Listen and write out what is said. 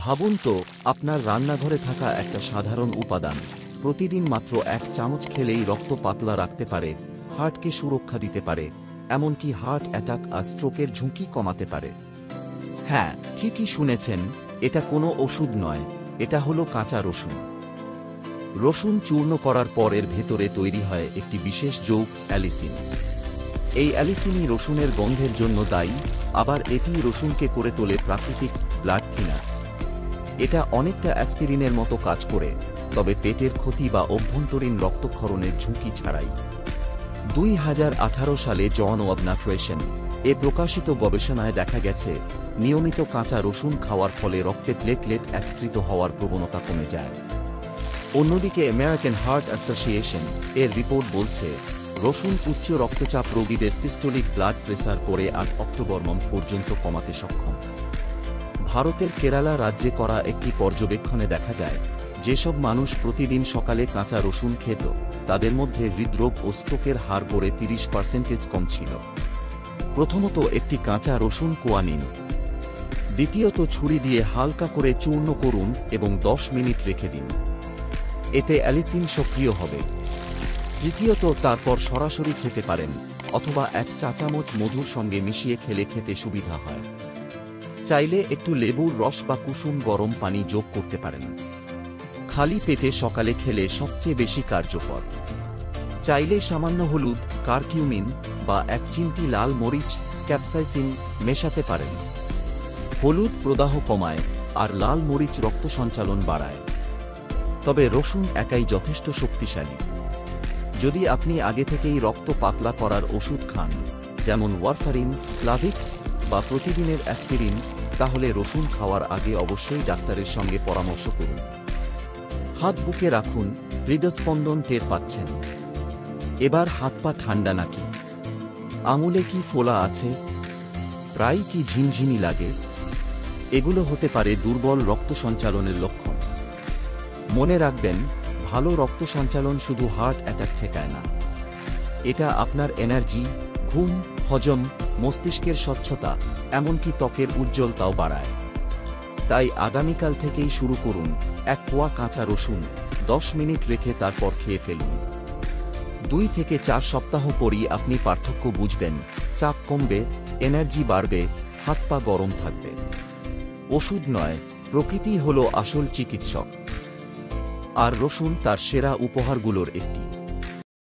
ভাবুন তো, আপনার রান্নাঘরে থাকা একটা সাধারণ উপাদান প্রতিদিন মাত্র 1 চামচ খেলেই রক্ত পাতলা রাখতে পারে, হার্টকে সুরক্ষা দিতে পারে, এমনকি হার্ট অ্যাটাক আর স্ট্রোকের ঝুঁকি কমাতে পারে। হ্যাঁ, ঠিকই শুনেছেন, এটা কোনো ওষুধ নয়, এটা হলো কাঁচা রসুন। রসুন চূর্ণ করার পর এর ভেতরে তৈরি হয় একটি বিশেষ যৌগ অ্যালিসিন। এই অ্যালিসিনই রসুনের গন্ধের জন্য দায়ী, আবার এটি রসুনকে করে তোলে প্রাকৃতিক ব্লাড থিনার। এটা অনেকটা অ্যাসপিরিনের মতো কাজ করে, তবে পেটের ক্ষতি বা অভ্যন্তরীণ রক্তক্ষরণের ঝুঁকি ছাড়াই। 2018 সালে জন অব নিউট্রিশন এ প্রকাশিত গবেষণায় দেখা গেছে, নিয়মিত কাঁচা রসুন খাওয়ার ফলে রক্তে প্লেটলেট একত্রিত হওয়ার প্রবণতা কমে যায়। অন্যদিকে আমেরিকান হার্ট অ্যাসোসিয়েশন এর রিপোর্ট বলছে, রসুন উচ্চ রক্তচাপ রোগীদের সিস্টোলিক ব্লাড প্রেসার করে 8 অক্টোবর পর্যন্ত কমাতে সক্ষম। ভারতের কেরালা রাজ্যে করা একটি পর্যবেক্ষণে দেখা যায়, যেসব মানুষ প্রতিদিন সকালে কাঁচা রসুন খেত, তাদের মধ্যে হৃদরোগ ও স্ট্রোকের হার গড়ে 30% কম ছিল। প্রথমত, একটি কাঁচা রসুন কোয়া নিন। দ্বিতীয়ত, ছুরি দিয়ে হালকা করে চূর্ণ করুন এবং 10 মিনিট রেখে দিন। এতে অ্যালিসিন সক্রিয় হবে। তৃতীয়ত, তারপর সরাসরি খেতে পারেন, অথবা 1 চা চামচ মধুর সঙ্গে মিশিয়ে খেতে সুবিধা হয়। চাইলে একটু লেবুর রস বা কুসুম গরম পানি যোগ করতে পারেন। খালি পেটে সকালে খেলে সবচেয়ে বেশি কার্যকর। চাইলে সামান্য হলুদ, কারকিউমিন বা 1 চিমটি লাল মরিচ, ক্যাপসাইসিন মেশাতে পারেন। হলুদ প্রদাহ কমায় আর লাল মরিচ রক্ত সঞ্চালন বাড়ায়। তবে রসুন একাই যথেষ্ট শক্তিশালী। যদি আপনি আগে থেকেই রক্ত পাতলা করার ওষুধ খান, যেমন ওয়ারফারিন, ফ্লাভিক্স বা প্রতিদিনের অ্যাসপিরিন, তাহলে রসুন খাওয়ার আগে অবশ্যই ডাক্তারের সঙ্গে পরামর্শ করুন। হাত বুকে রাখুন, হৃদস্পন্দন টের পাচ্ছেন? এবার হাত পা ঠান্ডা নাকি? আঙুলে কি ফোলা আছে? প্রায় কি ঝিনঝিনি লাগে? এগুলো হতে পারে দুর্বল রক্ত সঞ্চালনের লক্ষণ। মনে রাখবেন, ভালো রক্ত সঞ্চালন শুধু হার্ট অ্যাটাক ঠেকায় না, এটা আপনার এনার্জি, ঘুম, হজম, মস্তিষ্কের স্বচ্ছতা, এমনকি ত্বকের উজ্জ্বলতাও বাড়ায়। তাই আগামীকাল থেকেই শুরু করুন, 1 কোয়া কাঁচা রসুন 10 মিনিট রেখে তারপর খেয়ে ফেলুন। 2 থেকে 4 সপ্তাহ পরই আপনি পার্থক্য বুঝবেন, চাপ কমবে, এনার্জি বাড়বে, হাত পা গরম থাকবে। ওষুধ নয়, প্রকৃতি হলো আসল চিকিৎসক। আর রসুন তার সেরা উপহারগুলোর একটি।